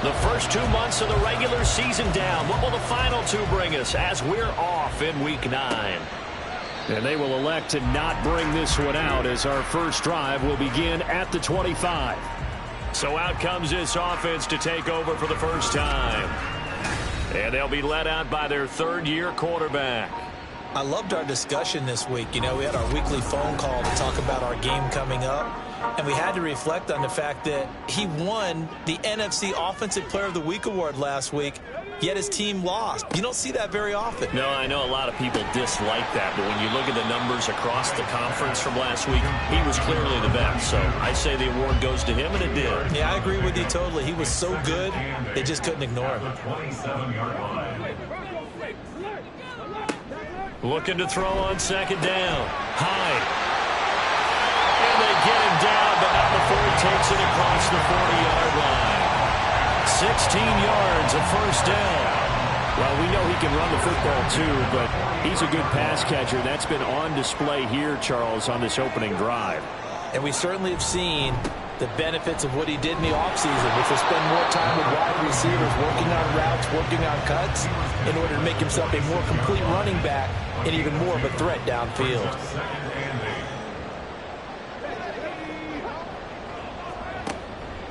The first 2 months of the regular season down. What will the final two bring us as we're off in Week 9? And they will elect to not bring this one out as our first drive will begin at the 25. So out comes this offense to take over for the first time. And they'll be led out by their third-year quarterback. I loved our discussion this week. You know, we had our weekly phone call to talk about our game coming up. And we had to reflect on the fact that he won the NFC Offensive Player of the Week award last week, yet his team lost. You don't see that very often. No, I know a lot of people dislike that, but when you look at the numbers across the conference from last week, he was clearly the best. So I say the award goes to him, and it did. Yeah, I agree with you totally. He was so good, they just couldn't ignore him. Looking to throw on second down. Hyde. And they get him down, but not before he takes it across the 40-yard line. 16 yards, a first down. Well, we know he can run the football too, but he's a good pass catcher. That's been on display here, Charles, on this opening drive. And we certainly have seen the benefits of what he did in the offseason, which was spend more time with wide receivers, working on routes, working on cuts, in order to make himself a more complete running back and even more of a threat downfield.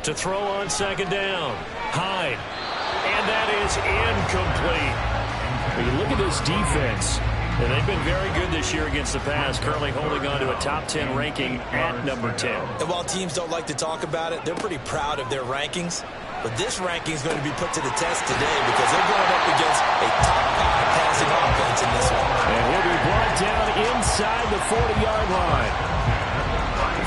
To throw on second down. Hyde. And that is incomplete. When you look at this defense, and they've been very good this year against the pass, currently holding on to a top 10 ranking at number 10. And while teams don't like to talk about it, they're pretty proud of their rankings. But this ranking is going to be put to the test today because they're going up against a top 5 passing offense in this one. And he'll be brought down inside the 40-yard line.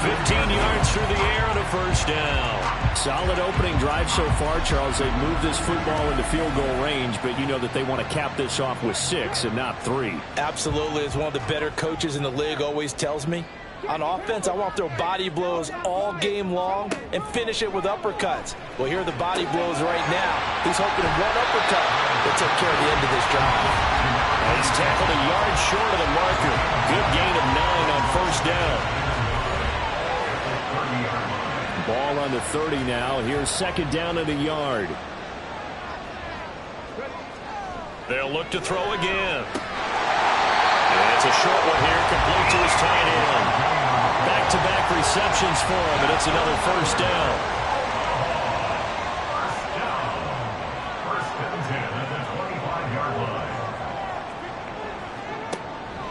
15 yards through the air and a first down. Solid opening drive so far, Charles. They've moved this football into field goal range, but you know that they want to cap this off with 6 and not 3. Absolutely. As one of the better coaches in the league always tells me, on offense, I want to throw body blows all game long and finish it with uppercuts. Well, here are the body blows right now. He's hoping one uppercut will take care of the end of this drive. He's tackled a yard short of the marker. Good gain of 9 on first down. Ball on the 30 now. Here's second down and a yard. They'll look to throw again. And it's a short one here, complete to his tight end. Back-to-back receptions for him, and it's another first down.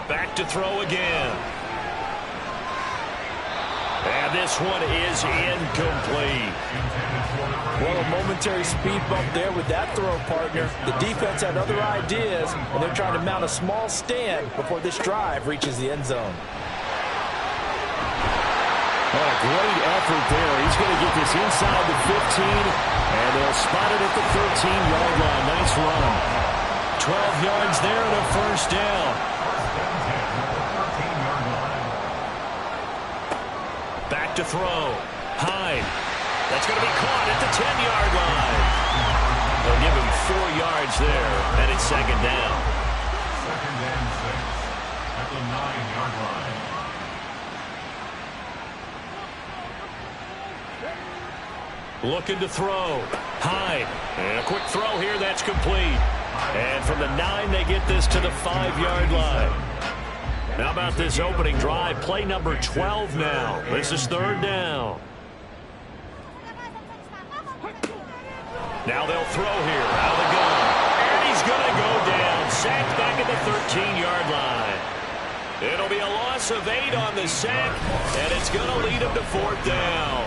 Back to throw again. And this one is incomplete. Well, a momentary speed bump there with that throw, partner. The defense had other ideas, and they're trying to mount a small stand before this drive reaches the end zone. What a great effort there. He's going to get this inside the 15, and they'll spot it at the 13-yard line. Nice run. 12 yards there and a first down. Back to throw. Hyde. That's going to be caught at the 10-yard line. They'll give him 4 yards there, and it's second down. Second and 6 at the 9-yard line. Looking to throw. Hyde. And a quick throw here. That's complete. And from the 9, they get this to the 5-yard line. How about this opening drive? Play number 12 now. This is third down. Now they'll throw here out of the gun. And he's going to go down. Sacked back at the 13-yard line. It'll be a loss of 8 on the sack, and it's going to lead him to fourth down.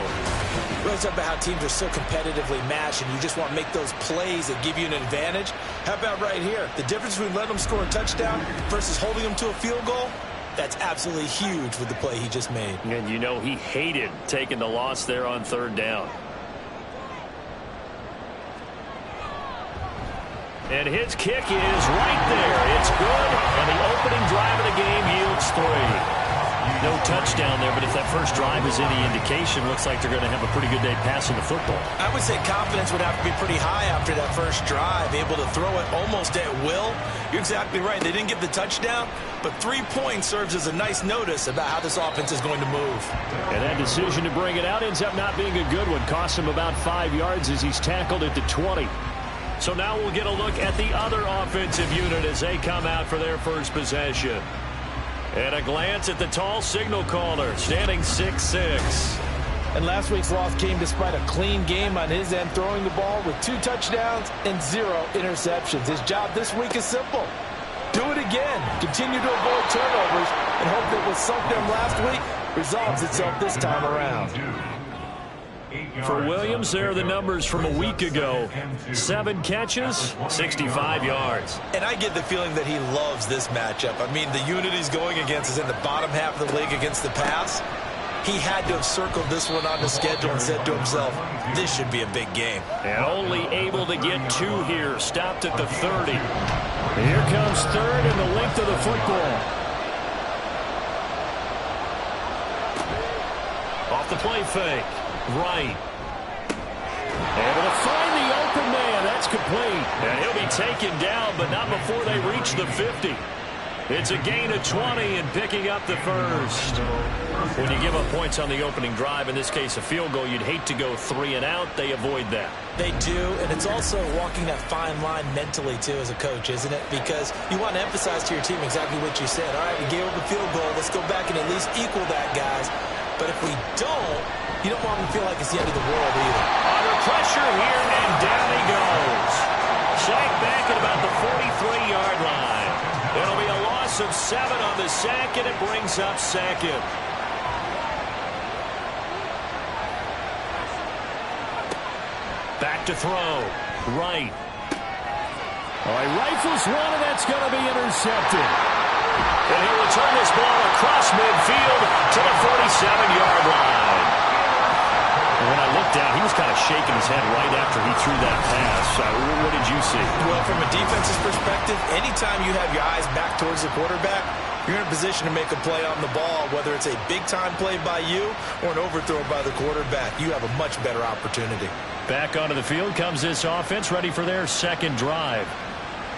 Really talk about how teams are so competitively matched and you just want to make those plays that give you an advantage. How about right here? The difference between letting them score a touchdown versus holding them to a field goal, that's absolutely huge with the play he just made. And you know he hated taking the loss there on third down. And his kick is right there. It's good, and the opening drive of the game yields 3. No touchdown there, but if that first drive is any indication, looks like they're going to have a pretty good day passing the football. I would say confidence would have to be pretty high after that first drive, able to throw it almost at will. You're exactly right. They didn't get the touchdown, but 3 points serves as a nice notice about how this offense is going to move. And that decision to bring it out ends up not being a good one. Costs him about 5 yards as he's tackled at the 20. So now we'll get a look at the other offensive unit as they come out for their first possession. And a glance at the tall signal caller, standing 6'6". And last week's loss came despite a clean game on his end, throwing the ball with 2 touchdowns and 0 interceptions. His job this week is simple. Do it again. Continue to avoid turnovers and hope that what sunk them last week resolves itself this time around. For Williams, there are the numbers from a week ago. 7 catches, 65 yards. And I get the feeling that he loves this matchup. I mean, the unit he's going against is in the bottom half of the league against the pass. He had to have circled this one on the schedule and said to himself, this should be a big game. And only able to get 2 here. Stopped at the 30. Here comes third and the length of the football. Off the play fake. Right. Able to find the open man. That's complete. And he'll be taken down, but not before they reach the 50. It's a gain of 20 and picking up the first. When you give up points on the opening drive, in this case a field goal, you'd hate to go 3 and out. They avoid that. They do, and it's also walking that fine line mentally, too, as a coach, isn't it? Because you want to emphasize to your team exactly what you said. All right, we gave up a field goal. Let's go back and at least equal that, guys. But if we don't, you don't want them to feel like it's the end of the world either. Under pressure here, and down he goes. Sack back at about the 43-yard line. It'll be a loss of 7 on the sack, and it brings up second. Back to throw. Right. All right, rifles one, and that's going to be intercepted. And he'll return this ball across midfield to the 47-yard line. And when I looked down, he was kind of shaking his head right after he threw that pass. What did you see? Well, from a defense's perspective, anytime you have your eyes back towards the quarterback, you're in a position to make a play on the ball, whether it's a big-time play by you or an overthrow by the quarterback. You have a much better opportunity. Back onto the field comes this offense, ready for their second drive.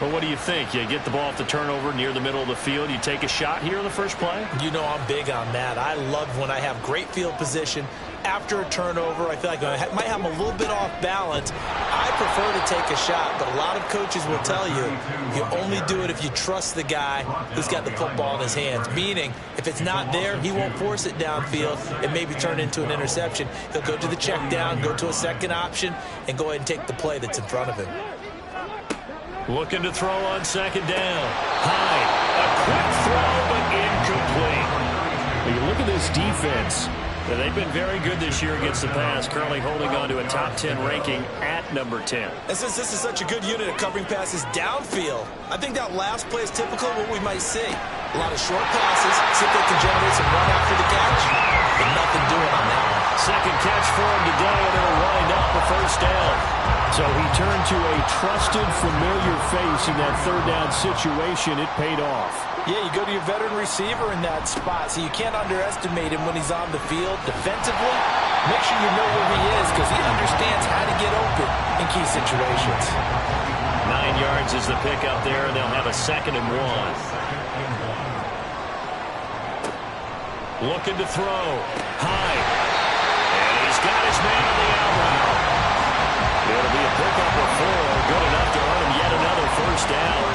Well, what do you think? You get the ball off the turnover near the middle of the field. You take a shot here in the first play? You know I'm big on that. I love when I have great field position. After a turnover, I feel like I might have them a little bit off balance. I prefer to take a shot, but a lot of coaches will tell you, you only do it if you trust the guy who's got the football in his hands. Meaning, if it's not there, he won't force it downfield and maybe turn it into an interception. He'll go to the check down, go to a second option, and go ahead and take the play that's in front of him. Looking to throw on second down. High. A quick throw, but incomplete. When you look at this defense, they've been very good this year against the pass, currently holding on to a top 10 ranking at number 10. And since this is such a good unit of covering passes downfield, I think that last play is typical of what we might see. A lot of short passes, see if they can generate some run after the catch, but nothing doing on that one. Second catch for him today, and it'll wind up a first down. So he turned to a trusted, familiar face in that third down situation. It paid off. Yeah, you go to your veteran receiver in that spot, so you can't underestimate him when he's on the field. Defensively, make sure you know where he is because he understands how to get open in key situations. 9 yards is the pickup there, and they'll have a 2nd and 1. Looking to throw. High. And he's got his man on the out route. It'll be a pickup of 4. Good enough to earn him yet another first down.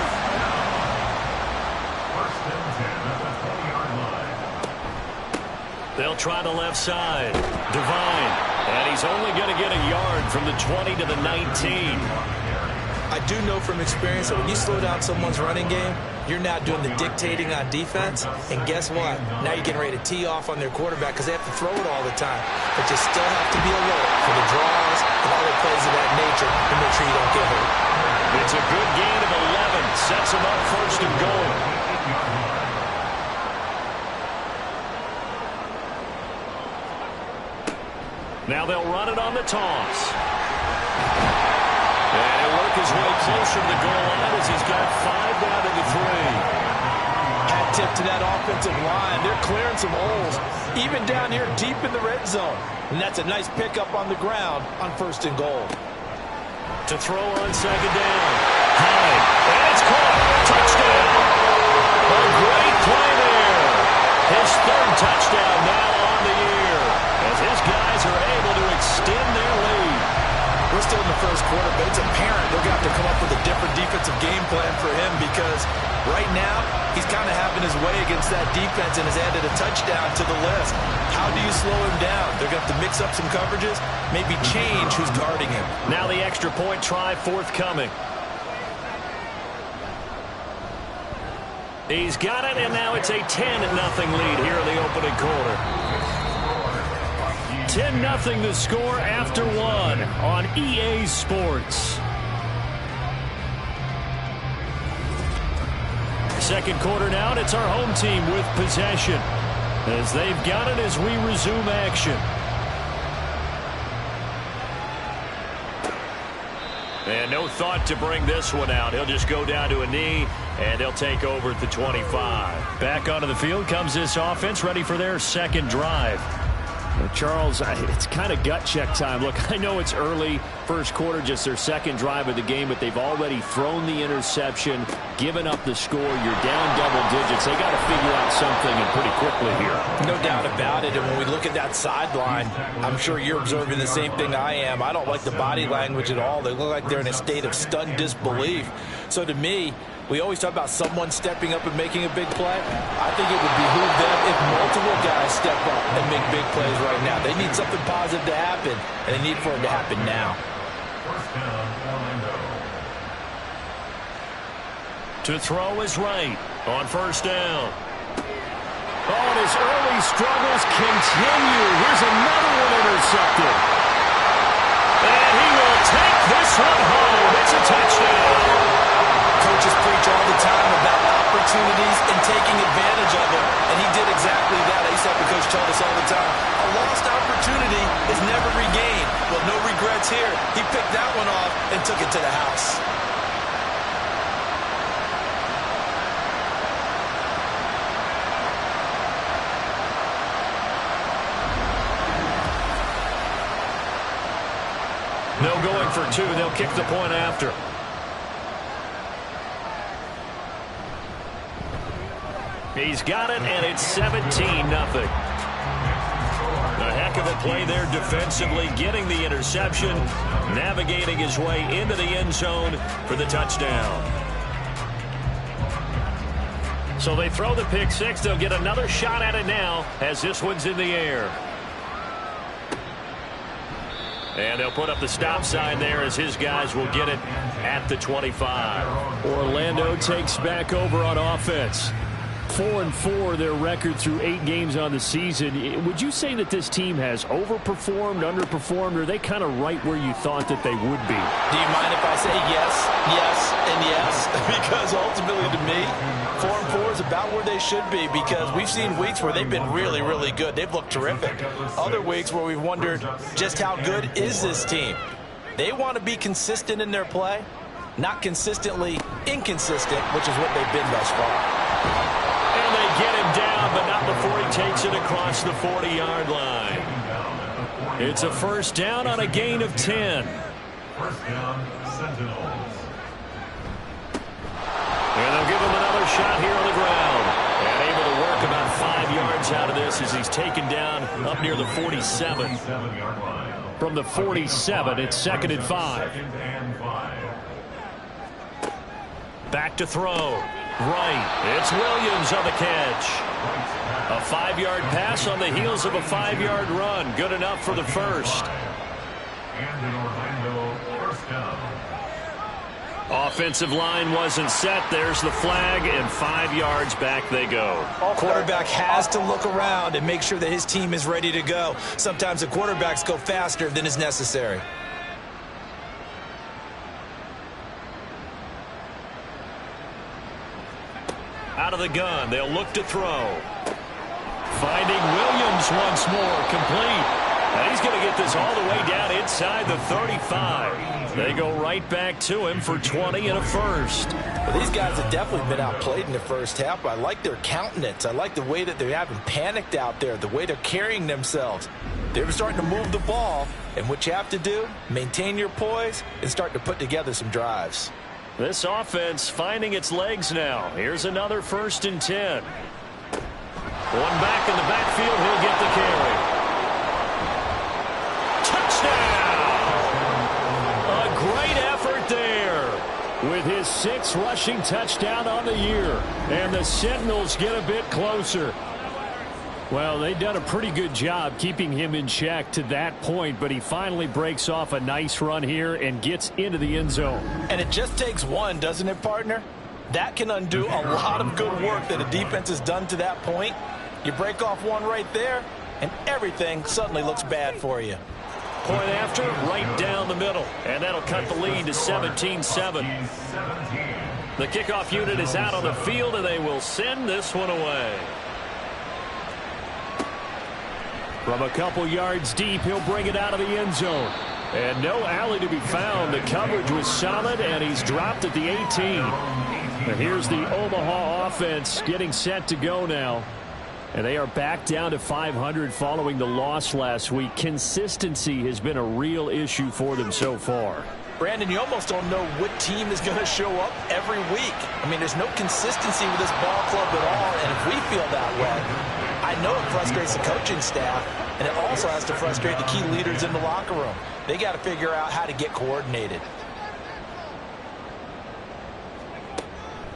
They'll try the left side. Devine. And he's only going to get a yard from the 20 to the 19. I do know from experience that when you slow down someone's running game, you're now doing the dictating on defense. And guess what? Now you're getting ready to tee off on their quarterback because they have to throw it all the time. But you still have to be alert for the draws and other plays of that nature to make sure you don't get hurt. It's a good gain of 11. Sets them up first and goal. Now they'll run it on the toss. And he'll work his way closer to the goal line as he's got 5 down to the 3. At wingtip to that offensive line. They're clearing some holes, even down here deep in the red zone. And that's a nice pickup on the ground on 1st and goal. To throw on 2nd down. High. And it's caught. Touchdown. A great play there. His 3rd touchdown now on the year, as his guys are able to extend their lead. We're still in the 1st quarter, but it's apparent they're going to have to come up with a different defensive game plan for him, because right now he's kind of having his way against that defense and has added a touchdown to the list. How do you slow him down? They're going to have to mix up some coverages, maybe change who's guarding him. Now the extra point try forthcoming. He's got it, and now it's a 10-0 lead here in the opening quarter. 10-0 the score after 1 on EA Sports. 2nd quarter now, and it's our home team with possession, as they've got it as we resume action. And no thought to bring this one out. He'll just go down to a knee, and they'll take over at the 25. Back onto the field comes this offense, ready for their 2nd drive. Charles, it's kind of gut check time. Look, I know it's early, 1st quarter, just their 2nd drive of the game, but they've already thrown the interception, given up the score. You're down double digits. They got to figure out something, and pretty quickly here. No doubt about it. And when we look at that sideline, I'm sure you're observing the same thing I am. I don't like the body language at all. They look like they're in a state of stunned disbelief. So to me, we always talk about someone stepping up and making a big play. I think it would behoove them if multiple guys step up and make big plays right now. They need something positive to happen, and they need for it to happen now. 1st down, Orlando. To throw is right on 1st down. Oh, and his early struggles continue. Here's another one intercepted. And he will take this one home. It's a touchdown. Coaches preach all the time about opportunities and taking advantage of them, and he did exactly that. I used to have the coach tell us all the time, a lost opportunity is never regained. Well, no regrets here. He picked that one off and took it to the house. No going for 2. They'll kick the point after. He's got it, and it's 17-0. A heck of a play there defensively, getting the interception, navigating his way into the end zone for the touchdown. So they throw the pick 6. They'll get another shot at it now as this one's in the air. And they'll put up the stop sign there as his guys will get it at the 25. Orlando takes back over on offense. 4-4 their record through 8 games on the season. Would you say that this team has overperformed, underperformed, or are they kind of right where you thought that they would be? Do you mind if I say yes, yes, and yes? Because ultimately to me, 4-4 is about where they should be, because we've seen weeks where they've been really, really good. They've looked terrific. Other weeks where we've wondered just how good is this team. They want to be consistent in their play, not consistently inconsistent, which is what they've been thus far. And they get him down, but not before he takes it across the 40-yard line. It's a 1st down on a gain of 10. 1st down, Sentinels. And they'll give him another shot here on the ground. And able to work about 5 yards out of this as he's taken down up near the 47. 7-yard line. From the 47, it's 2nd and 5. 2nd and 5. Back to throw. Right. It's Williams on the catch. A 5-yard pass on the heels of a 5-yard run. Good enough for the 1st. And in Orlando, 1st down. Offensive line wasn't set. There's the flag, and 5 yards back they go. Quarterback has to look around and make sure that his team is ready to go. Sometimes the quarterbacks go faster than is necessary. Out of the gun, they'll look to throw. Finding Williams once more, complete. And he's going to get this all the way down inside the 35. They go right back to him for 20 and a first. Well, these guys have definitely been outplayed in the first half. I like their countenance. I like the way that they haven't panicked out there, the way they're carrying themselves. They're starting to move the ball, and what you have to do, maintain your poise and start to put together some drives. This offense finding its legs now. Here's another 1st and 10. One back in the backfield, he'll get the carry. A great effort there with his 6th rushing touchdown on the year. And the Sentinels get a bit closer. Well, they've done a pretty good job keeping him in check to that point, but he finally breaks off a nice run here and gets into the end zone. And it just takes one, doesn't it, partner? That can undo a lot of good work that a defense has done to that point. You break off one right there, and everything suddenly looks bad for you. Point after, right down the middle. And that'll cut the lead to 17-7. The kickoff unit is out on the field, and they will send this one away. From a couple yards deep, he'll bring it out of the end zone. And no alley to be found. The coverage was solid, and he's dropped at the 18. And here's the Omaha offense getting set to go now. And they are back down to 500 following the loss last week. Consistency has been a real issue for them so far. Brandon, you almost don't know what team is going to show up every week. I mean, there's no consistency with this ball club at all, and if we feel that way, I know it frustrates the coaching staff, and it also has to frustrate the key leaders in the locker room. They got to figure out how to get coordinated.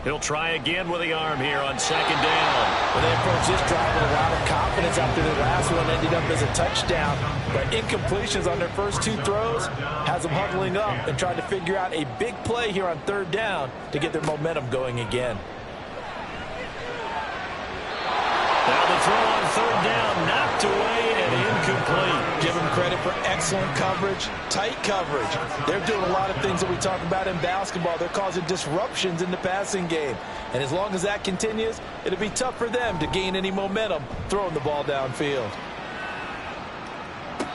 He'll try again with the arm here on 2nd down. Well, they approach this drive with a lot of confidence after the last one ended up as a touchdown. But incompletions on their first 2 throws has them huddling up and trying to figure out a big play here on 3rd down to get their momentum going again. Now the throw on 3rd down, knocked away and incomplete. Give them credit for excellent coverage, tight coverage. They're doing a lot of things that we talk about in basketball. They're causing disruptions in the passing game. And as long as that continues, it'll be tough for them to gain any momentum throwing the ball downfield.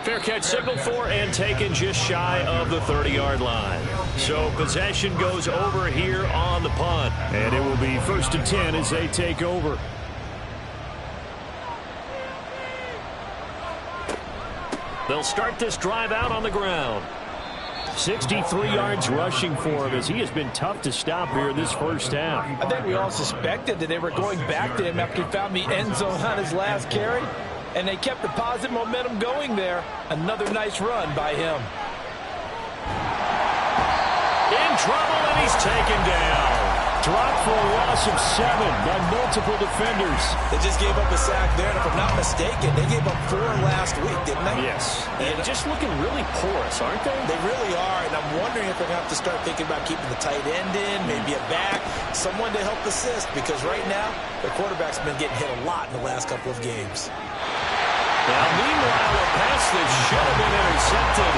Fair catch signaled for and taken just shy of the 30-yard line. So possession goes over here on the punt. And it will be 1st and 10 as they take over. They'll start this drive out on the ground. 63 yards rushing for him as he has been tough to stop here in this first half. I think we all suspected that they were going back to him after he found the end zone on his last carry, and they kept the positive momentum going there. Another nice run by him. In trouble, and he's taken down. Dropped for a loss of 7 by multiple defenders. They just gave up a sack there, and if I'm not mistaken, they gave up 4 last week, didn't they? Yes. And just looking really porous, aren't they? They really are, and I'm wondering if they're going to have to start thinking about keeping the tight end in, maybe a back, someone to help assist, because right now, the quarterback's been getting hit a lot in the last couple of games. Now, meanwhile, a pass that should have been intercepted,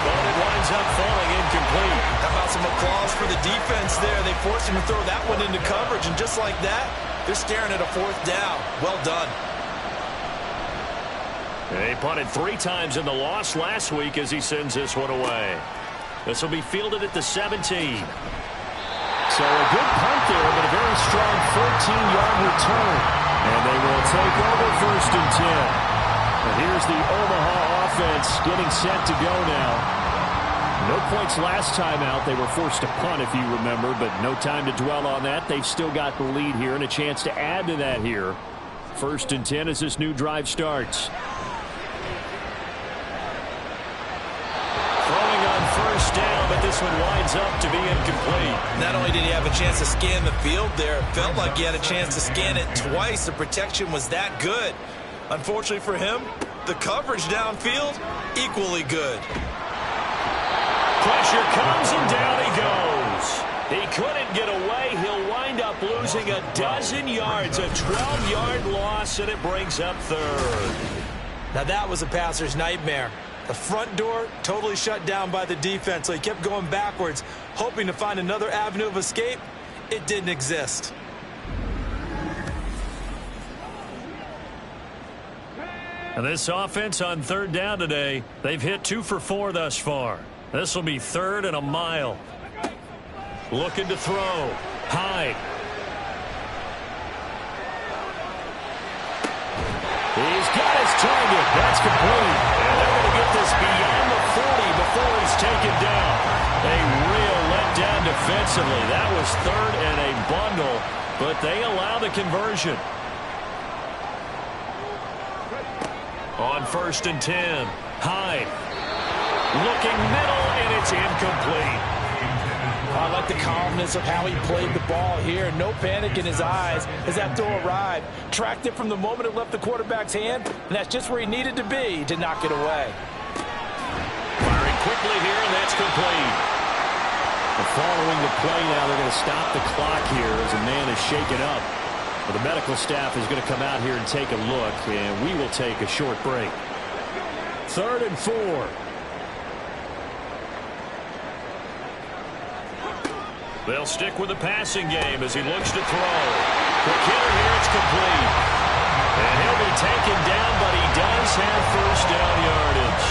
but it winds up falling incomplete. How about some applause for the defense there? They forced him to throw that one into coverage, and just like that, they're staring at a 4th down. Well done. They punted 3 times in the loss last week as he sends this one away. This will be fielded at the 17. So a good punt there, but a very strong 14-yard return. And they will take over 1st and 10. And here's the Omaha offense getting set to go now. No points last time out. They were forced to punt, if you remember, but no time to dwell on that. They've still got the lead here and a chance to add to that here. 1st and 10 as this new drive starts. Throwing on 1st down, but this one winds up to be incomplete. Not only did he have a chance to scan the field there, it felt like he had a chance to scan it twice. The protection was that good. Unfortunately for him, the coverage downfield, equally good. Pressure comes, and down he goes. He couldn't get away. He'll wind up losing a dozen yards, a 12-yard loss, and it brings up 3rd. Now that was a passer's nightmare. The front door totally shut down by the defense, so he kept going backwards, hoping to find another avenue of escape. It didn't exist. And this offense on third down today, they've hit 2 for 4 thus far. This will be 3rd and a mile. Looking to throw. Hyde. He's got his target. That's complete. And they're going to get this beyond the 40 before he's taken down. A real letdown defensively. That was 3rd and a bundle, but they allow the conversion. On 1st and 10, Hyde. Looking middle, and it's incomplete. I like the calmness of how he played the ball here. No panic in his eyes as that throw arrived. Tracked it from the moment it left the quarterback's hand, and that's just where he needed to be to knock it away. Firing quickly here, and that's complete. Following the play now, they're going to stop the clock here as a man is shaken up. Well, the medical staff is going to come out here and take a look, and we will take a short break. 3rd and 4. They'll stick with the passing game as he looks to throw. Quick hitter here, it's complete. And he'll be taken down, but he does have 1st down yardage.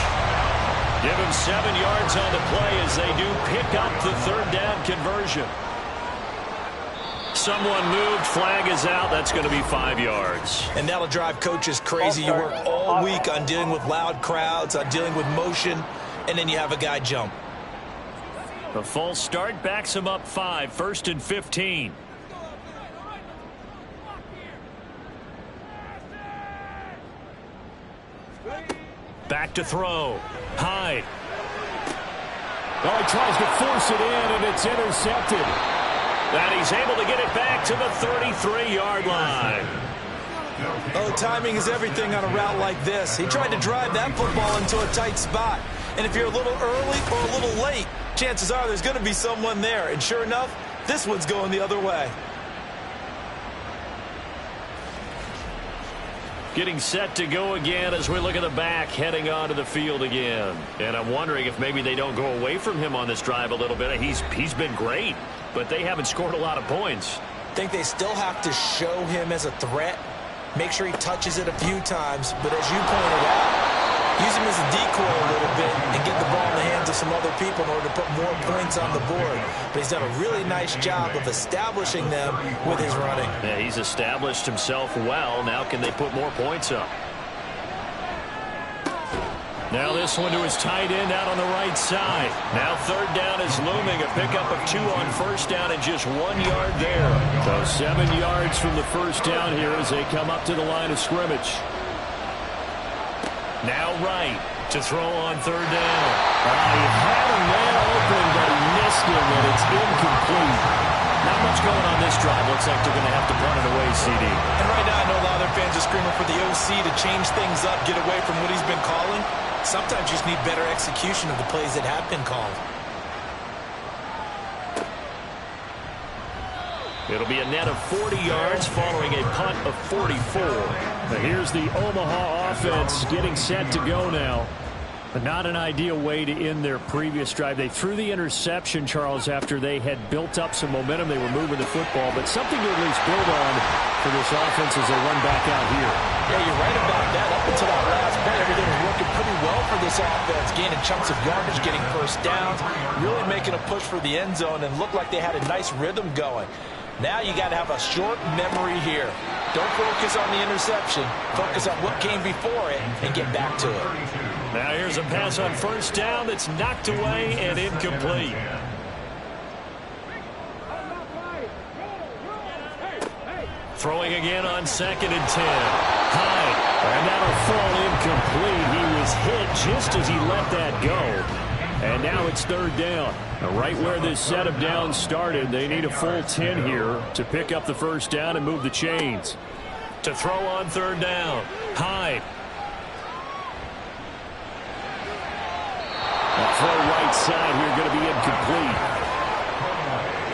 Give him 7 yards on the play as they do pick up the 3rd down conversion. Someone moved, flag is out. That's going to be 5 yards. And that'll drive coaches crazy. You work all week on dealing with loud crowds, on dealing with motion, and then you have a guy jump. The false start backs him up 5, 1st and 15. Back to throw. Hyde. Oh, he tries to force it in, and it's intercepted. And he's able to get it back to the 33-yard line. Oh, timing is everything on a route like this. He tried to drive that football into a tight spot. And if you're a little early or a little late, chances are there's going to be someone there. And sure enough, this one's going the other way. Getting set to go again as we look at the back heading onto the field again. And I'm wondering if maybe they don't go away from him on this drive a little bit. He's been great, but they haven't scored a lot of points. I think they still have to show him as a threat. Make sure he touches it a few times. But as you pointed out, use him as a decoy a little bit and get the ball in the hands of some other people in order to put more points on the board. But he's done a really nice job of establishing them with his running. Yeah, he's established himself well. Now can they put more points up? Now this one to his tight end out on the right side. Now 3rd down is looming. A pickup of 2 on 1st down and just 1 yard there. So 7 yards from the 1st down here as they come up to the line of scrimmage. Now right to throw on 3rd down. He had a man open, but he missed him, and it's incomplete. Not much going on this drive. Looks like they're going to have to punt it away, CD. And right now I know a lot of their fans are screaming for the OC to change things up, get away from what he's been calling. Sometimes you just need better execution of the plays that have been called. It'll be a net of 40 yards following a punt of 44. Now here's the Omaha offense getting set to go now. But not an ideal way to end their previous drive. They threw the interception, Charles, after they had built up some momentum. They were moving the football, but something to at least build on for this offense as they run back out here. Yeah, you're right about that. Up until that last play, everything was working pretty well for this offense. Gaining chunks of yardage, getting 1st downs, really making a push for the end zone, and looked like they had a nice rhythm going. Now you got to have a short memory here. Don't focus on the interception. Focus on what came before it and get back to it. Now here's a pass on 1st down that's knocked away and incomplete. Throwing again on 2nd and 10. Hyde. And that'll fall incomplete. He was hit just as he let that go. And now it's 3rd down. Now right where this set of downs started, they need a full 10 here to pick up the 1st down and move the chains. To throw on 3rd down. Hyde. That throw right side here going to be incomplete.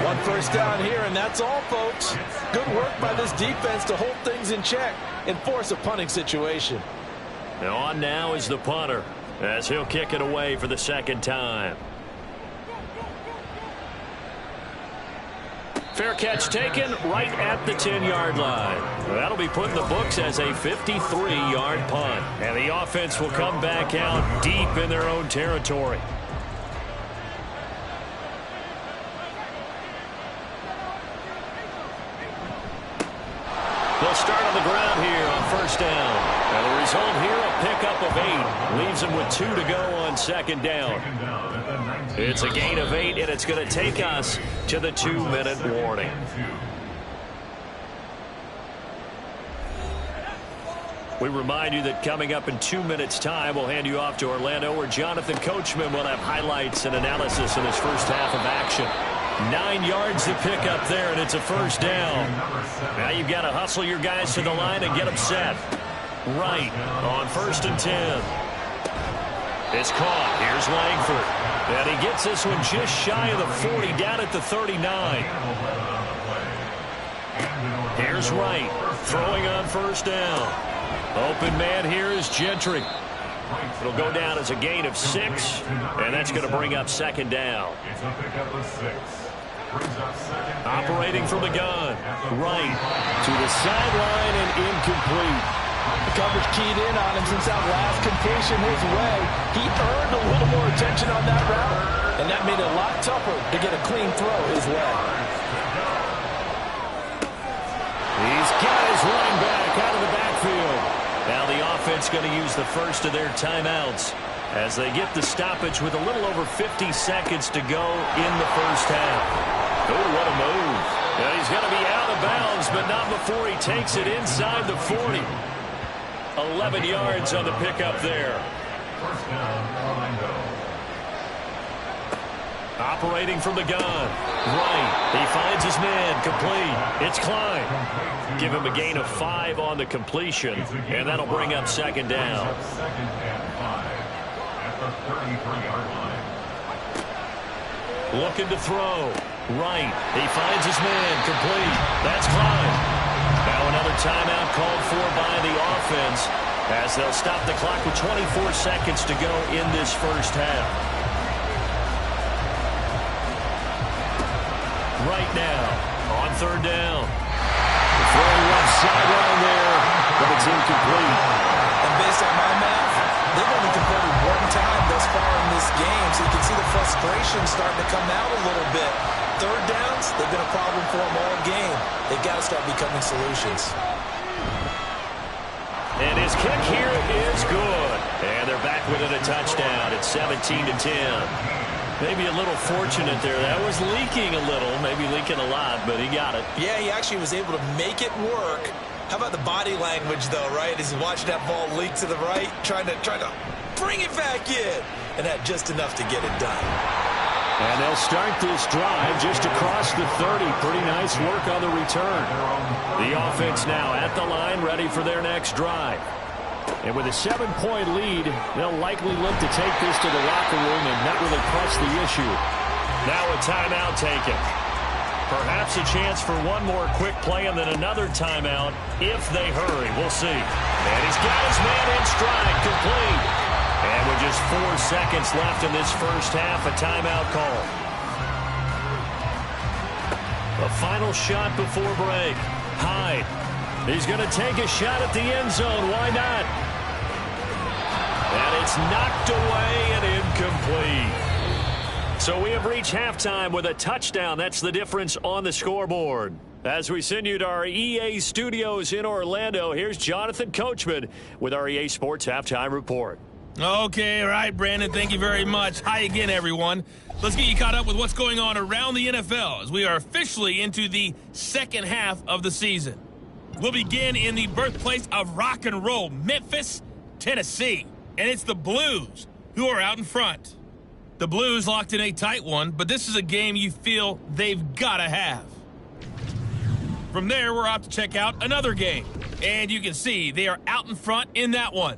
1 1st down here, and that's all, folks. Good work by this defense to hold things in check and force a punting situation. And on now is the punter as he'll kick it away for the 2nd time. Fair catch taken right at the 10-yard line. That'll be put in the books as a 53-yard punt. And the offense will come back out deep in their own territory. They'll start on the ground here on first down. And the result here, a pickup of 8. Leaves them with 2 to go on second down. It's a gain of 8, and it's going to take us to the 2-minute warning. We remind you that coming up in 2 minutes' time, we'll hand you off to Orlando, where Jonathan Coachman will have highlights and analysis in his first half of action. 9 yards to pick up there, and it's a first down. Now you've got to hustle your guys to the line and get them set. Right on first and 10. It's caught. Here's Langford. And he gets this one just shy of the 40, down at the 39. Here's Wright, throwing on first down. Open man here is Gentry. It'll go down as a gain of 6, and that's going to bring up second down. Operating from the gun. Right to the sideline and incomplete. The coverage keyed in on him since that last completion his way. He earned a little more attention on that route, and that made it a lot tougher to get a clean throw his way. He's got his running back out of the backfield. Now the offense going to use the first of their timeouts as they get the stoppage with a little over 50 seconds to go in the first half. Oh, what a move. Now he's going to be out of bounds, but not before he takes it inside the 40. 11 yards on the pickup there. First down, Orlando. Operating from the gun. Right. He finds his man. Complete. It's Klein. Give him a gain of 5 on the completion, and that'll bring up second down. Second and 5 at the 33-yard line. Looking to throw. Right. He finds his man. Complete. That's Klein. Now another timeout called for by the offense as they'll stop the clock with 24 seconds to go in this first half. Right now, on third down. Throwing left sideline there, but it's incomplete. And based on my math, they've only converted 1 time thus far in this game, so you can see the frustration starting to come out a little bit. Third downs, they've been a problem for them all game. They've got to start becoming solutions. And his kick here is good. And they're back within a touchdown. It's 17-10. Maybe a little fortunate there. That was leaking a little, maybe leaking a lot, but he got it. Yeah, he actually was able to make it work. How about the body language, though, right? As he's watching that ball leak to the right, trying to bring it back in. And had just enough to get it done. And they'll start this drive just across the 30. Pretty nice work on the return. The offense now at the line, ready for their next drive. And with a 7-point lead, they'll likely look to take this to the locker room and not really press the issue. Now a timeout taken. Perhaps a chance for one more quick play and then another timeout if they hurry. We'll see. And he's got his man in stride, complete. And with just 4 seconds left in this first half, a timeout call. A final shot before break. Hyde. He's going to take a shot at the end zone. Why not? And it's knocked away and incomplete. So we have reached halftime with a touchdown. That's the difference on the scoreboard. As we send you to our EA studios in Orlando, here's Jonathan Coachman with our EA Sports Halftime Report. Okay, all right, Brandon, thank you very much. Hi again, everyone. Let's get you caught up with what's going on around the NFL as we are officially into the second half of the season. We'll begin in the birthplace of rock and roll, Memphis, Tennessee. And it's the Blues who are out in front. The Blues locked in a tight one, but this is a game you feel they've got to have. From there, we're off to check out another game. And you can see they are out in front in that one.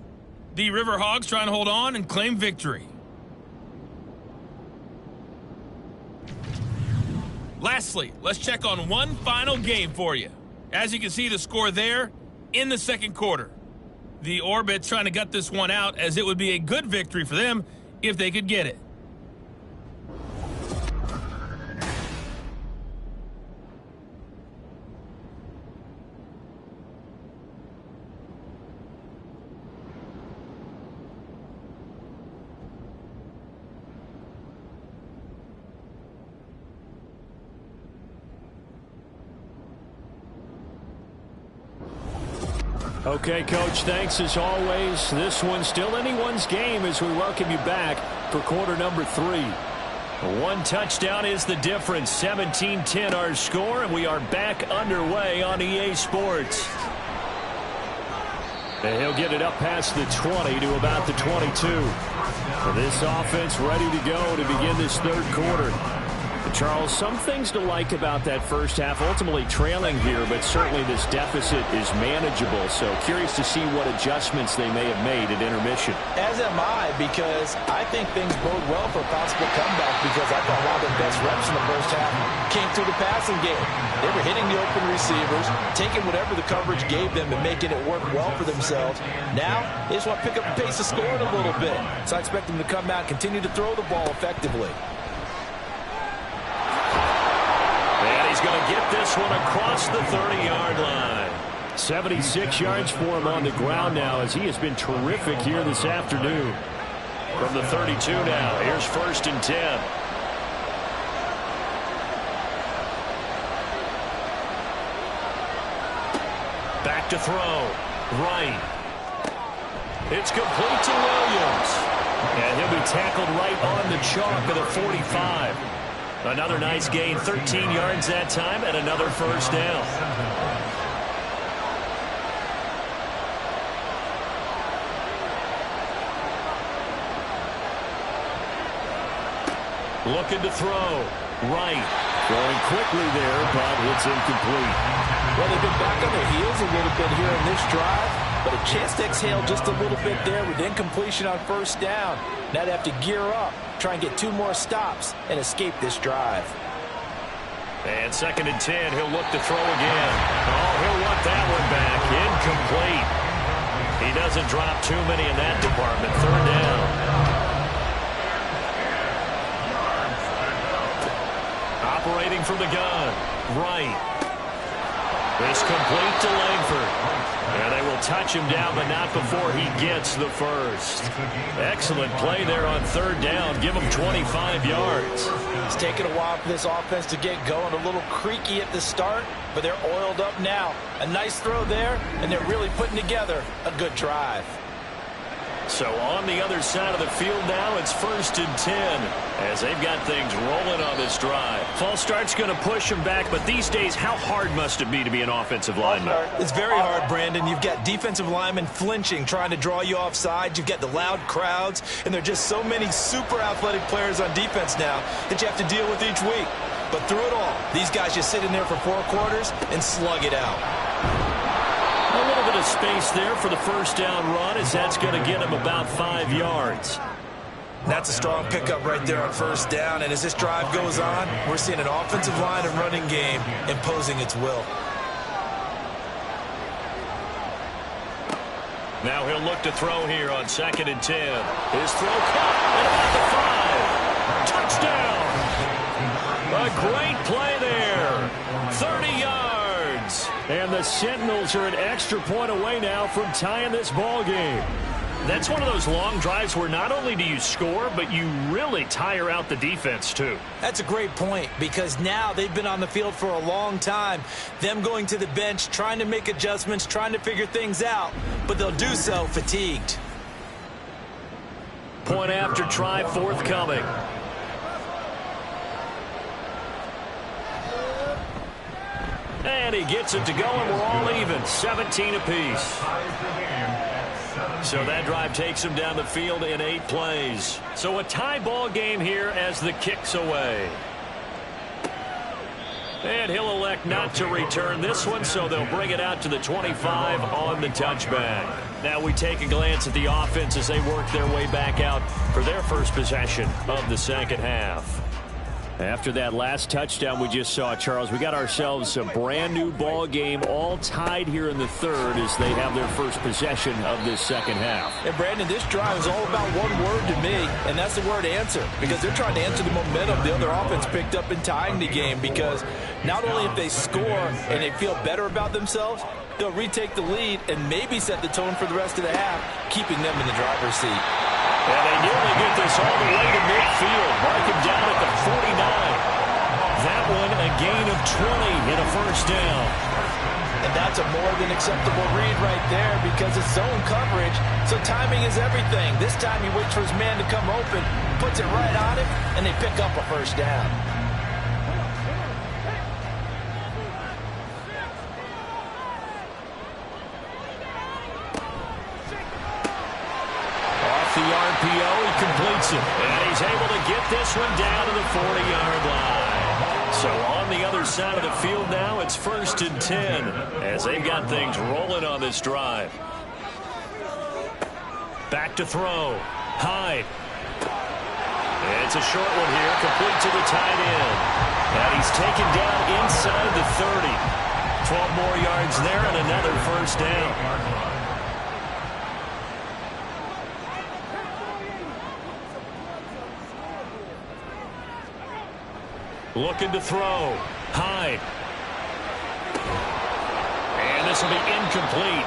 The Riverhogs trying to hold on and claim victory. Lastly, let's check on one final game for you. As you can see, the score there in the second quarter. The Orbits trying to gut this one out as it would be a good victory for them if they could get it. Okay, Coach, thanks as always. This one's still anyone's game as we welcome you back for quarter number 3. One touchdown is the difference. 17-10 our score, and we are back underway on EA Sports. And he'll get it up past the 20 to about the 22. So this offense ready to go to begin this third quarter. Charles, some things to like about that first half, ultimately trailing here, but certainly this deficit is manageable. So curious to see what adjustments they may have made at intermission. As am I, because I think things bode well for a possible comeback, because I thought a lot of their best reps in the first half came through the passing game. They were hitting the open receivers, taking whatever the coverage gave them and making it work well for themselves. Now, they just want to pick up the pace of scoring a little bit. So I expect them to come out and continue to throw the ball effectively. He's going to get this one across the 30-yard line. 76 yards for him on the ground now, as he has been terrific here this afternoon. From the 32 now, here's 1st and 10. Back to throw. Right. It's complete to Williams. And he'll be tackled right on the chalk of the 45. Another nice gain, 13 yards that time, and another first down. Looking to throw. Right. Throwing quickly there, but it's incomplete. Well, they've been back on their heels a little bit here in this drive, but a chance to exhale just a little bit there with incompletion on first down. Now they have to gear up, try and get 2 more stops, and escape this drive. And 2nd and 10, he'll look to throw again. Oh, he'll want that one back. Incomplete. He doesn't drop too many in that department. 3rd down. Operating from the gun. Right. This complete to Langford. And they will touch him down, but not before he gets the first. Excellent play there on 3rd down. Give him 25 yards. It's taken a while for this offense to get going. A little creaky at the start, but they're oiled up now. A nice throw there, and they're really putting together a good drive. So on the other side of the field now, it's 1st and 10 as they've got things rolling on this drive. False start's going to push them back, but these days, how hard must it be to be an offensive lineman? It's very hard, Brandon. You've got defensive linemen flinching, trying to draw you off sides. You've got the loud crowds, and there are just so many super athletic players on defense now that you have to deal with each week. But through it all, these guys just sit in there for 4 quarters and slug it out. A little bit of space there for the first down run, as that's going to get him about 5 yards. That's a strong pickup right there on 1st down. And as this drive goes on, we're seeing an offensive line and running game imposing its will. Now he'll look to throw here on 2nd and 10. His throw caught at about the 5. Touchdown! A great play there. 30 yards. And the Sentinels are an extra point away now from tying this ball game. That's one of those long drives where not only do you score, but you really tire out the defense, too. That's a great point, because now they've been on the field for a long time. Them going to the bench, trying to make adjustments, trying to figure things out, but they'll do so fatigued. Point after try forthcoming. And he gets it to go, and we're all even, 17 apiece. So that drive takes him down the field in 8 plays. So a tie ball game here as the kick's away. And he'll elect not to return this one, so they'll bring it out to the 25 on the touchback. Now we take a glance at the offense as they work their way back out for their first possession of the second half. After that last touchdown we just saw, Charles, we got ourselves a brand new ball game, all tied here in the third as they have their first possession of this second half. And Brandon, this drive is all about one word to me, and that's the word answer, because they're trying to answer the momentum the other offense picked up in tying the game, because not only if they score and they feel better about themselves, they'll retake the lead and maybe set the tone for the rest of the half, keeping them in the driver's seat. And they nearly get this all the way to midfield. Mark him down at the 49. That one a gain of 20 in a first down. And that's a more than acceptable read right there because it's zone coverage, so timing is everything. This time he waits for his man to come open, puts it right on him, and they pick up a first down. Off the RPO, he completes it. And he's able to get this one down to the 40-yard line. So on the other side of the field now, it's 1st and 10 as they've got things rolling on this drive. Back to throw. Hyde. It's a short one here, complete to the tight end. And he's taken down inside the 30. 12 more yards there and another first down. Looking to throw. Hyde. And this will be incomplete.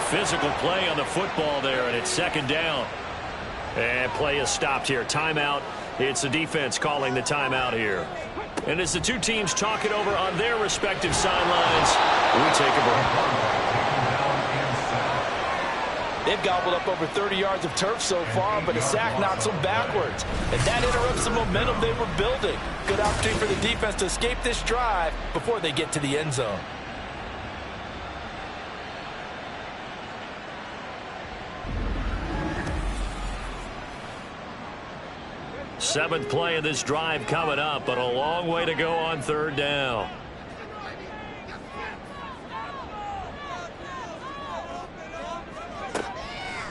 Physical play on the football there, and it's 2nd down. And play is stopped here. Timeout. It's the defense calling the timeout here. And as the two teams talk it over on their respective sidelines, we take a break. They've gobbled up over 30 yards of turf so far, but a sack knocks them backwards. And that interrupts the momentum they were building. Good opportunity for the defense to escape this drive before they get to the end zone. Seventh play of this drive coming up, but a long way to go on 3rd down.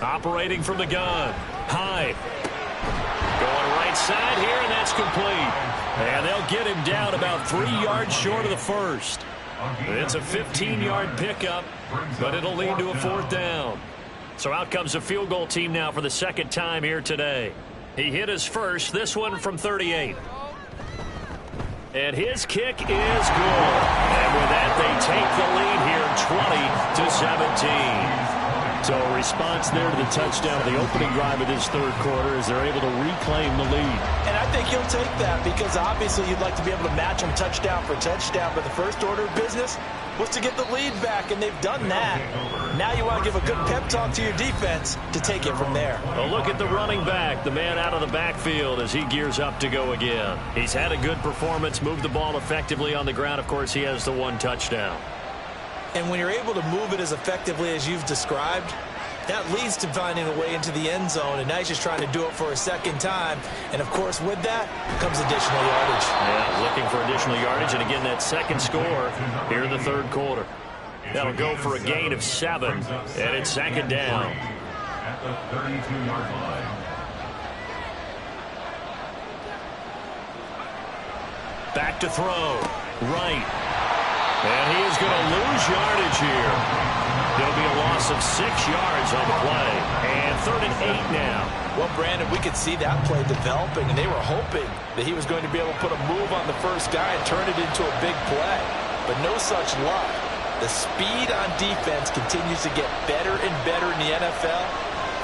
Operating from the gun. Hyde. Going right side here, and that's complete. And they'll get him down about 3 yards short of the first. It's a 15-yard pickup, but it'll lead to a 4th down. So out comes the field goal team now for the 2nd time here today. He hit his first, this one from 38. And his kick is good. And with that, they take the lead here 20-17. So a response there to the touchdown, the opening drive of this 3rd quarter, as they're able to reclaim the lead. And I think you'll take that because obviously you'd like to be able to match them touchdown for touchdown, but the first order of business was to get the lead back, and they've done that. Now you want to give a good pep talk to your defense to take it from there. A look at the running back, the man out of the backfield as he gears up to go again. He's had a good performance, moved the ball effectively on the ground. Of course, he has the 1 touchdown. And when you're able to move it as effectively as you've described, that leads to finding a way into the end zone, and now he's just trying to do it for a 2nd time. And, of course, with that comes additional yardage. Yeah, looking for additional yardage, and again, that 2nd score here in the 3rd quarter. That'll go for a gain of 7, and it's 2nd down. At the 32-yard line. Back to throw. Right. And he is going to lose yardage here. There'll be a loss of 6 yards on the play. And 3rd and 8 now. Well, Brandon, we could see that play developing, and they were hoping that he was going to be able to put a move on the first guy and turn it into a big play. But no such luck. The speed on defense continues to get better and better in the NFL.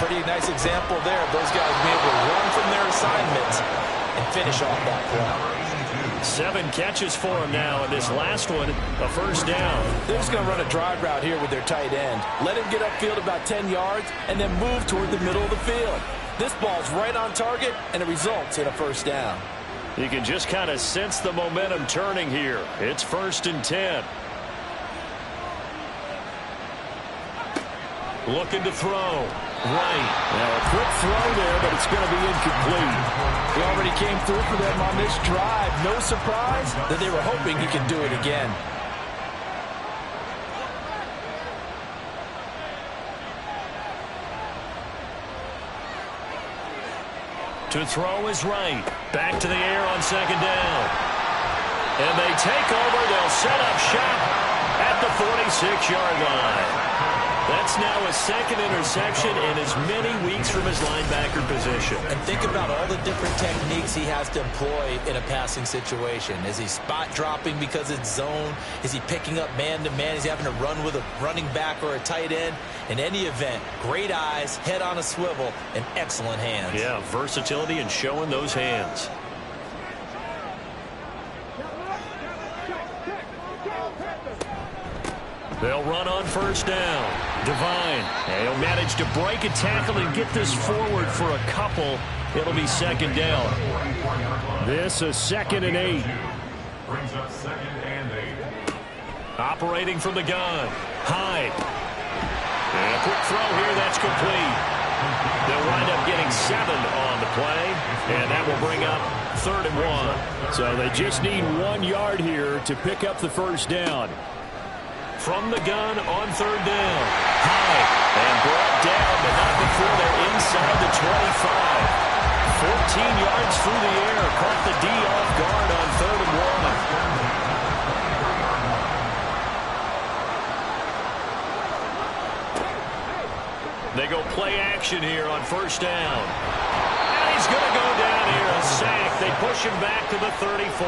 Pretty nice example there. Those guys will be able to run from their assignments and finish off that play. 7 catches for him now, and this last one, a first down. They're just going to run a drive route here with their tight end. Let him get upfield about 10 yards and then move toward the middle of the field. This ball's right on target, and it results in a first down. You can just kind of sense the momentum turning here. It's 1st and 10. Looking to throw. Right. Now a quick throw there, but it's going to be incomplete. He already came through for them on this drive. No surprise that they were hoping he could do it again. To throw is right. Back to the air on 2nd down. And they take over. They'll set up shop at the 46-yard line. That's now a 2nd interception in as many weeks from his linebacker position. And think about all the different techniques he has to employ in a passing situation. Is he spot dropping because it's zone? Is he picking up man-to-man? Is he having to run with a running back or a tight end? In any event, great eyes, head on a swivel, and excellent hands. Yeah, versatility and showing those hands. They'll run on first down. Devine, and he'll manage to break a tackle and get this forward for a couple. It'll be second down. This is 2nd and 8. Brings up 2nd and 8. Operating from the gun. Hyde. And a quick throw here. That's complete. They'll wind up getting 7 on the play, and that will bring up 3rd and 1. So they just need 1 yard here to pick up the first down. From the gun on 3rd down. Hyde. And brought down, but not before they're inside the 25. 14 yards through the air. Caught the D off guard on 3rd and 1. They go play action here on first down. And he's going to go down here, a sack. They push him back to the 34.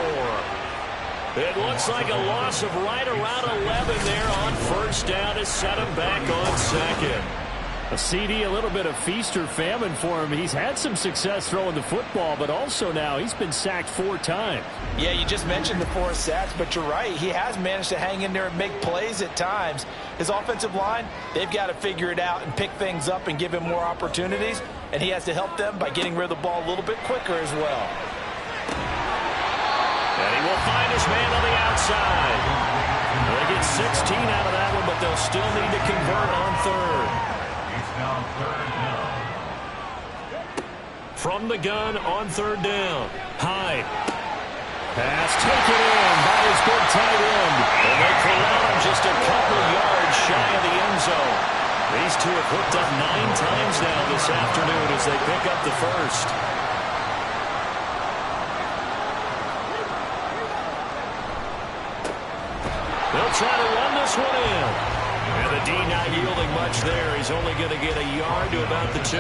It looks like a loss of right around 11 there on first down to set him back on second. A CD, a little bit of feast or famine for him. He's had some success throwing the football, but also now he's been sacked 4 times. Yeah, you just mentioned the 4 sacks, but you're right. He has managed to hang in there and make plays at times. His offensive line, they've got to figure it out and pick things up and give him more opportunities, and he has to help them by getting rid of the ball a little bit quicker as well. And he will find his man on the outside. They get 16 out of that one, but they'll still need to convert on 3rd. Now 3rd down. From the gun on 3rd down. Hyde. Pass taken in by his big tight end. And they corral him just a couple yards shy of the end zone. These two have hooked up 9 times now this afternoon as they pick up the first. They'll try to run this one in. And the D not yielding much there. He's only going to get a yard to about the 2.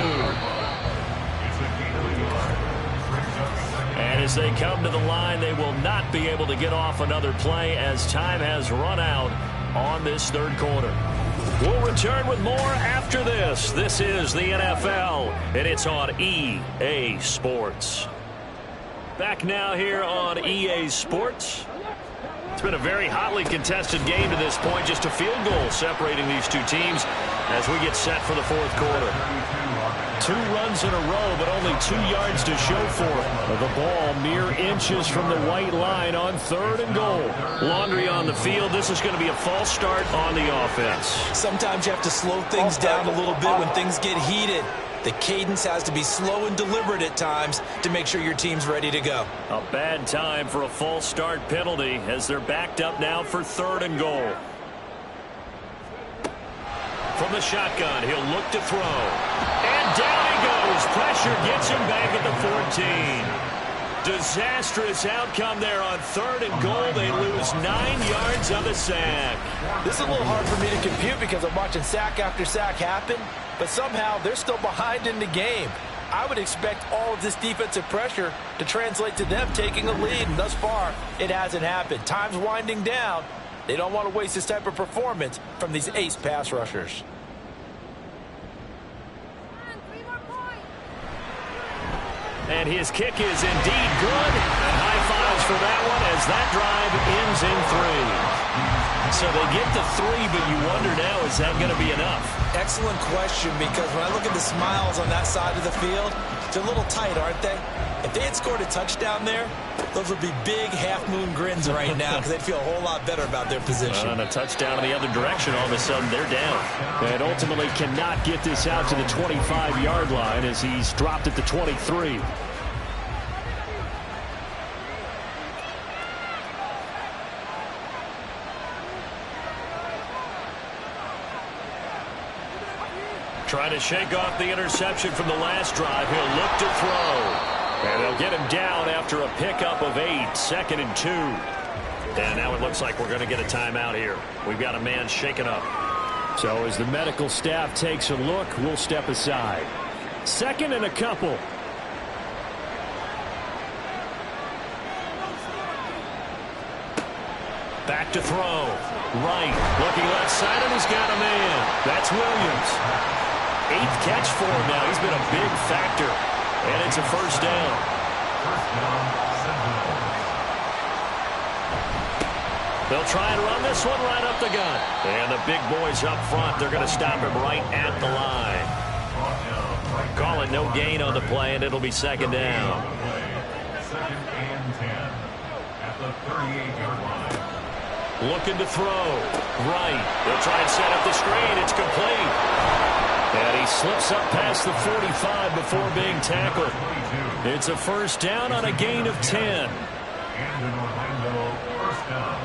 And as they come to the line, they will not be able to get off another play as time has run out on this 3rd quarter. We'll return with more after this. This is the NFL, and it's on EA Sports. Back now here on EA Sports. It's been a very hotly contested game to this point. Just a field goal separating these two teams as we get set for the 4th quarter. 2 runs in a row, but only 2 yards to show for it. The ball mere inches from the white line on 3rd and goal. Laundry on the field. This is going to be a false start on the offense. Sometimes you have to slow things down a little bit when things get heated. The cadence has to be slow and deliberate at times to make sure your team's ready to go. A bad time for a false start penalty as they're backed up now for 3rd and goal. From the shotgun, he'll look to throw. And down he goes. Pressure gets him back at the 14. Disastrous outcome there on 3rd and goal. They lose 9 yards on the sack. This is a little hard for me to compute because I'm watching sack after sack happen, but somehow they're still behind in the game. I would expect all of this defensive pressure to translate to them taking a lead, and thus far, it hasn't happened. Time's winding down. They don't want to waste this type of performance from these ace pass rushers. And his kick is indeed good. And high fives for that one as that drive ends in 3. So they get the 3, but you wonder now, is that going to be enough? Excellent question, because when I look at the smiles on that side of the field, they're a little tight, aren't they? If they had scored a touchdown there, those would be big half-moon grins right now because they'd feel a whole lot better about their position. And a touchdown in the other direction, all of a sudden they're down. And ultimately cannot get this out to the 25-yard line as he's dropped at the 23. Trying to shake off the interception from the last drive. He'll look to throw. And they'll get him down after a pickup of 8, 2nd and 2. And now it looks like we're going to get a timeout here. We've got a man shaken up. So as the medical staff takes a look, we'll step aside. 2nd and a couple. Back to throw. Right. Looking left side, and he's got a man. That's Williams. 8th catch for him now. He's been a big factor. And it's a first down. They'll try and run this one right up the gut. And the big boys up front, they're going to stop him right at the line. Calling no gain on the play, and it'll be second down. Second and 10 at the 38-yard line. Looking to throw. Right. They'll try and set up the screen. It's complete. And he slips up past the 45 before being tackled. It's a first down on a gain of 10. And an Orlando first down.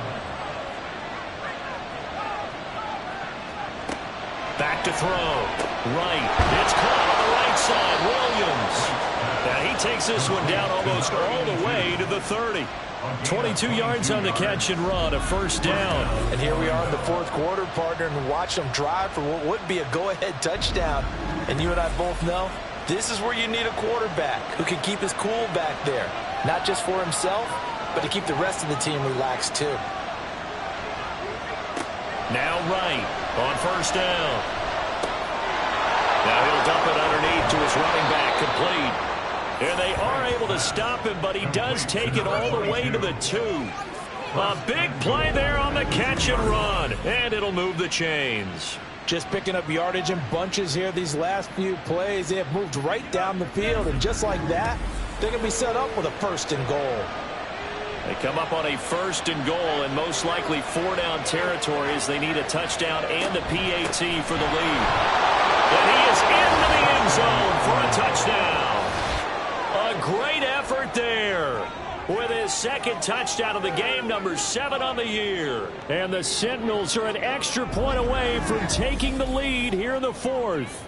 Back to throw. Right. It's caught on the right side. Williams. And he takes this one down almost all the way to the 30. 22 yards on the catch and run, a first down. And here we are in the fourth quarter, partner, and watch them drive for what would be a go-ahead touchdown. And you and I both know this is where you need a quarterback who can keep his cool back there. Not just for himself, but to keep the rest of the team relaxed too. Now Wright on first down. Now he'll dump it underneath to his running back, complete. And they are able to stop him, but he does take it all the way to the 2. A big play there on the catch and run, and it'll move the chains. Just picking up yardage in bunches here these last few plays. They have moved right down the field, and just like that, they're going to be set up with a first and goal. They come up on a first and goal, and most likely 4-down territory as they need a touchdown and a PAT for the lead. And he is into the end zone for a touchdown. A great effort there with his second touchdown of the game, number 7 on the year. And the Sentinels are an extra point away from taking the lead here in the fourth.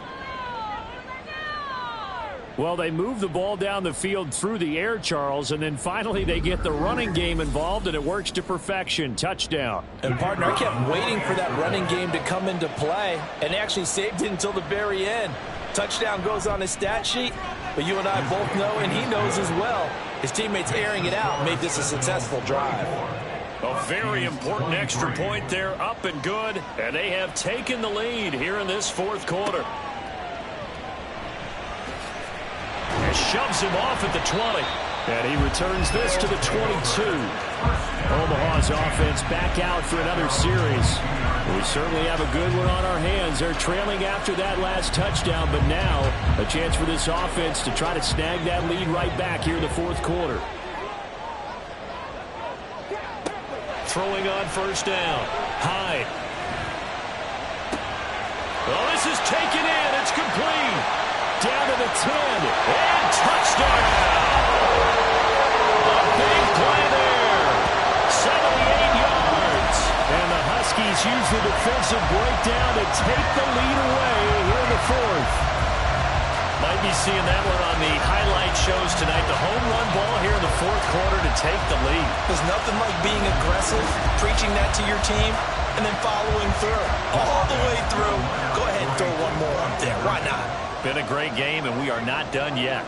Well, they move the ball down the field through the air, Charles, and then finally they get the running game involved, and it works to perfection. Touchdown. And, partner, I kept waiting for that running game to come into play, and actually saved it until the very end. Touchdown goes on his stat sheet, but you and I both know, and he knows as well, his teammates airing it out made this a successful drive. A very important extra point there, up and good, and they have taken the lead here in this fourth quarter. And shoves him off at the 20. And he returns this to the 22. Omaha's offense back out for another series. We certainly have a good one on our hands. They're trailing after that last touchdown, but now a chance for this offense to try to snag that lead right back here in the fourth quarter. Throwing on first down. Hyde. Well, this is taken in. It's complete. Down to the 10. And touchdown. A big play there. 78 yards. And the Huskies use the defensive breakdown to take the lead away here in the fourth. Might be seeing that one on the highlight shows tonight. The home run ball here in the fourth quarter to take the lead. There's nothing like being aggressive, preaching that to your team, and then following through. All the way through. Go ahead and throw one more up there. Why not? Been a great game, and we are not done yet.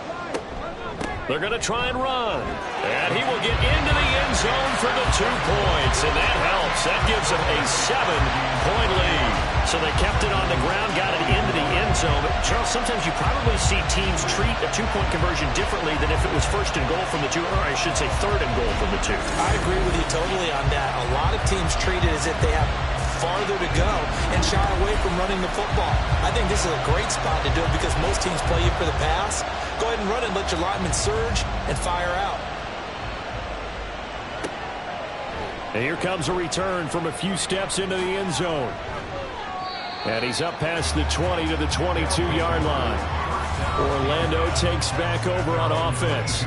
They're going to try and run. And he will get into the end zone for the 2 points, and that helps. That gives them a 7-point lead. So they kept it on the ground, got it into the end zone. But Charles, sometimes you probably see teams treat a 2-point conversion differently than if it was first and goal from the 2, or I should say third and goal from the 2. I agree with you totally on that. A lot of teams treat it as if they have farther to go and shy away from running the football. I think this is a great spot to do it because most teams play you for the pass. Go ahead and run it, let your linemen surge and fire out. And here comes a return from a few steps into the end zone. And he's up past the 20 to the 22-yard line. Orlando takes back over on offense.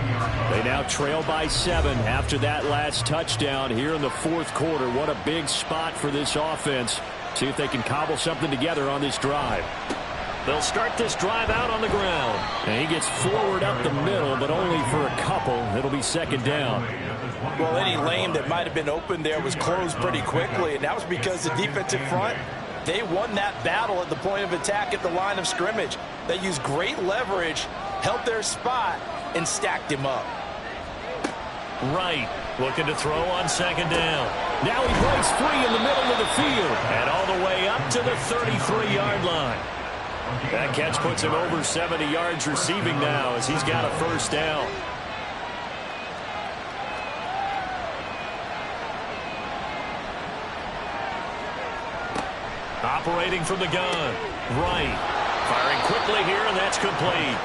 They now trail by 7 after that last touchdown here in the fourth quarter. What a big spot for this offense. See if they can cobble something together on this drive. They'll start this drive out on the ground. And he gets forward up the middle, but only for a couple. It'll be second down. Well, any lane that might have been open there was closed pretty quickly, and that was because the defensive front, they won that battle at the point of attack at the line of scrimmage. They used great leverage, held their spot, and stacked him up. Right, looking to throw on second down. Now he breaks free in the middle of the field. And all the way up to the 33-yard line. That catch puts him over 70 yards receiving now as he's got a first down. Operating from the gun. Right. Firing quickly here, and that's complete.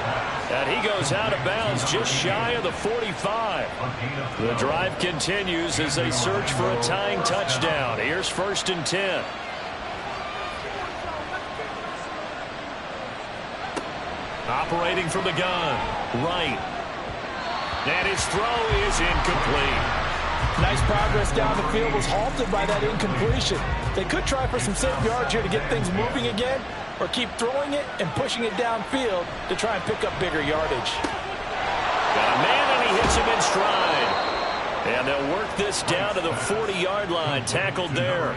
And he goes out of bounds just shy of the 45. The drive continues as they search for a tying touchdown. Here's 1st and 10. Operating from the gun. Right. And his throw is incomplete. Nice progress down the field was halted by that incompletion. They could try for some safe yards here to get things moving again, or keep throwing it and pushing it downfield to try and pick up bigger yardage. Got a man, and he hits him in stride. And they'll work this down to the 40-yard line. Tackled there.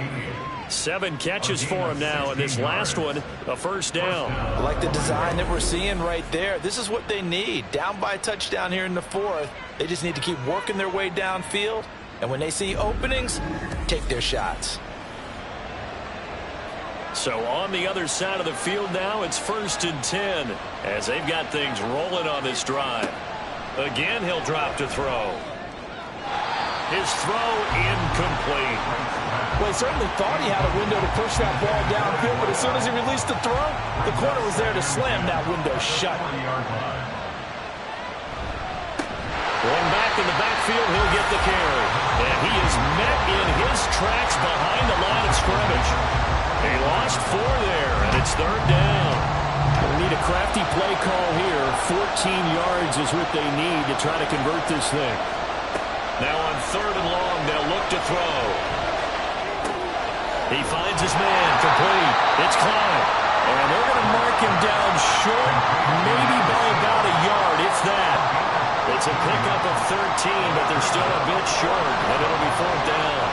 7 catches for him now, and this last one, a first down. I like the design that we're seeing right there. This is what they need. Down by a touchdown here in the 4th. They just need to keep working their way downfield, and when they see openings, take their shots. So on the other side of the field now, it's 1st and 10 as they've got things rolling on this drive. Again, he'll drop to throw. His throw incomplete. Well, he certainly thought he had a window to push that ball downfield, but as soon as he released the throw, the corner was there to slam that window shut. Going back in the backfield, he'll get the carry. And he is met in his tracks behind the line of scrimmage. He lost 4 there, and it's 3rd down. They need a crafty play call here. 14 yards is what they need to try to convert this thing. Now on 3rd and long, they'll look to throw. He finds his man, complete. It's Clyde. And they're going to mark him down short, maybe by about a yard, if that. It's a pickup of 13, but they're still a bit short, and it'll be 4th down.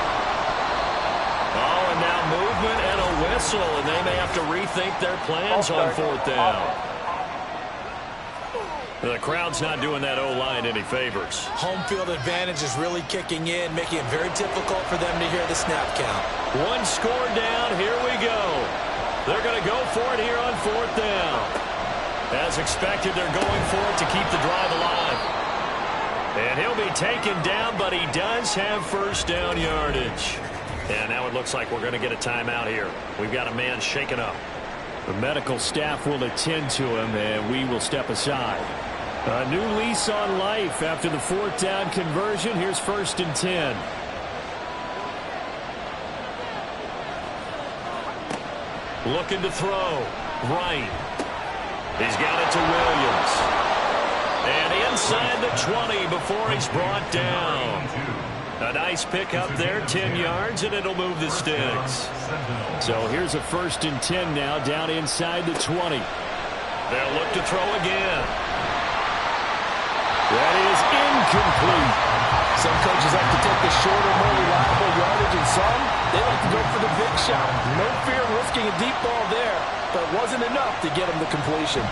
Oh, and now movement and a whistle, and they may have to rethink their plans on 4th down. The crowd's not doing that O-line any favors. Home field advantage is really kicking in, making it very difficult for them to hear the snap count. 1 score down, here we go. They're going to go for it here on 4th down. As expected, they're going for it to keep the drive alive. And he'll be taken down, but he does have 1st down yardage. And now it looks like we're going to get a timeout here. We've got a man shaken up. The medical staff will attend to him, and we will step aside. A new lease on life after the 4th down conversion. Here's 1st and 10. Looking to throw. Right. He's got it to Williams. And inside the 20 before he's brought down. A nice pick up there, 10 yards, and it'll move the sticks. So here's a 1st and 10 now, down inside the 20. They'll look to throw again. That is incomplete. Some coaches like to take the shorter, more reliable yardage, and some, they like to go for the big shot. No fear risking a deep ball there, but it wasn't enough to get him the completion.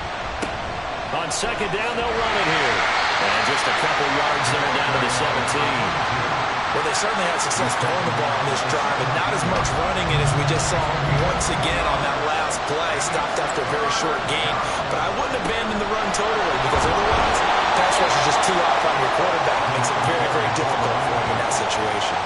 On 2nd down, they'll run it here. And just a couple yards there down to the 17. Well, they certainly had success throwing the ball on this drive, and not as much running it as we just saw once again on that last play. Stopped after a very short gain. But I wouldn't abandon the run totally, because otherwise, pass rush is just too off on your quarterback. It makes it very, very difficult for him in that situation.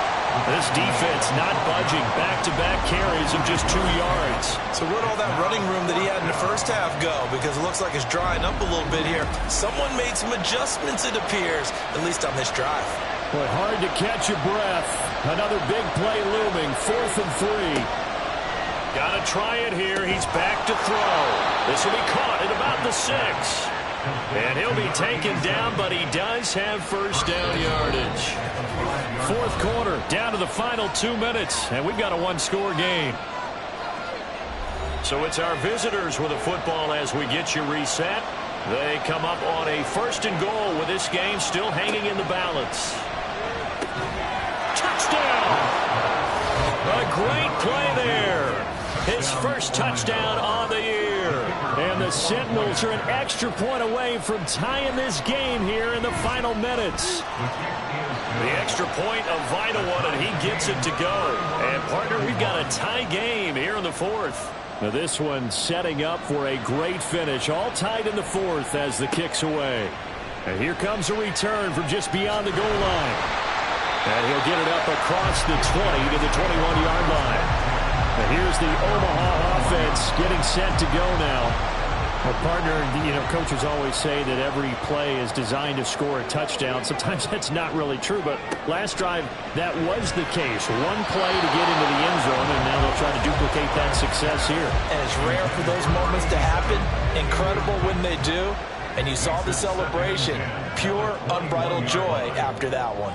This defense not budging. Back-to-back carries of just 2 yards. So where'd all that running room that he had in the first half go? Because it looks like it's drying up a little bit here. Someone made some adjustments, it appears, at least on this drive. Boy, hard to catch your breath. Another big play looming. 4th and 3. Got to try it here. He's back to throw. This will be caught at about the 6. And he'll be taken down, but he does have 1st down yardage. 4th quarter, down to the final 2 minutes, and we've got a 1-score game. So it's our visitors with the football as we get you reset. They come up on a 1st and goal with this game still hanging in the balance. Touchdown! A great play there. His first touchdown on the year. And the Sentinels are an extra point away from tying this game here in the final minutes. The extra point, a vital one, and he gets it to go. And, partner, we've got a tie game here in the 4th. Now this one setting up for a great finish. All tied in the 4th as the kick's away. And here comes a return from just beyond the goal line. And he'll get it up across the 20 to the 21-yard line. And here's the Omaha defense getting set to go now. Well, partner, coaches always say that every play is designed to score a touchdown. Sometimes that's not really true, but last drive, that was the case. One play to get into the end zone, and now they'll try to duplicate that success here. And it's rare for those moments to happen. Incredible when they do. And you saw the celebration. Pure, unbridled joy after that one.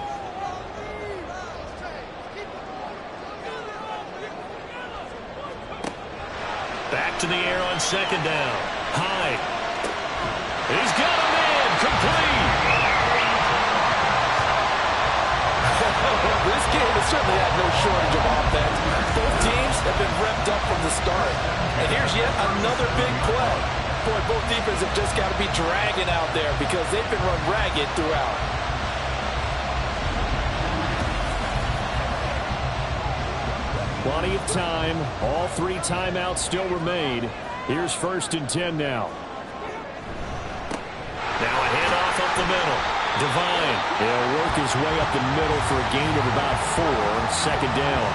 Back to the air on second down. Hyde. He's got a man. Complete. This game has certainly had no shortage of offense. Both teams have been revved up from the start. And here's yet another big play. Boy, both defenses have just got to be dragging out there because they've been run ragged throughout. Plenty of time. All 3 timeouts still remain. Here's 1st and 10 now. Now a handoff up the middle. Devine. He'll work his way up the middle for a gain of about 4. 2nd down.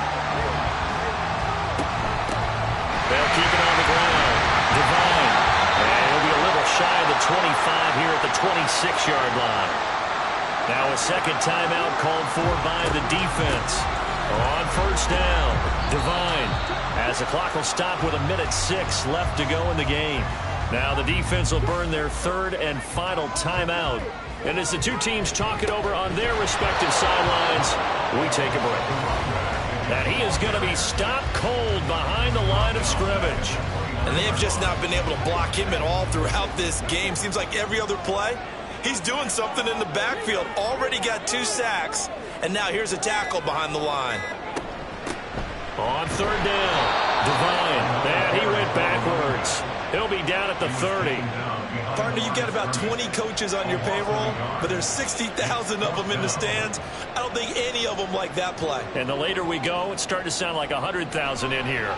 They'll keep it on the ground. Devine. And he'll be a little shy of the 25 here at the 26-yard line. Now a second timeout called for by the defense. On 1st down, Devine, as the clock will stop with 1:06 left to go in the game. Now the defense will burn their 3rd and final timeout. And as the two teams talk it over on their respective sidelines, we take a break. And he is going to be stopped cold behind the line of scrimmage. And they have just not been able to block him at all throughout this game. Seems like every other play, he's doing something in the backfield. Already got 2 sacks. And now here's a tackle behind the line. On 3rd down, Devine. And he went backwards. He'll be down at the 30. Partner, you've got about 20 coaches on your payroll, but there's 60,000 of them in the stands. I don't think any of them like that play. And the later we go, it's starting to sound like 100,000 in here.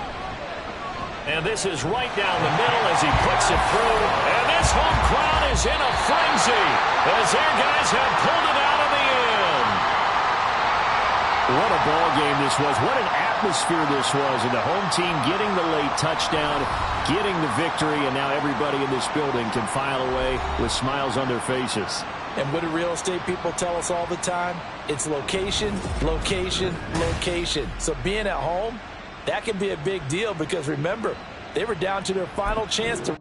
And this is right down the middle as he puts it through. And this home crowd is in a frenzy as their guys have pulled it out of the end. What a ball game this was. What an atmosphere this was. And the home team getting the late touchdown, getting the victory, and now everybody in this building can file away with smiles on their faces. And what do real estate people tell us all the time? It's location, location, location. So being at home, that can be a big deal because remember, they were down to their final chance to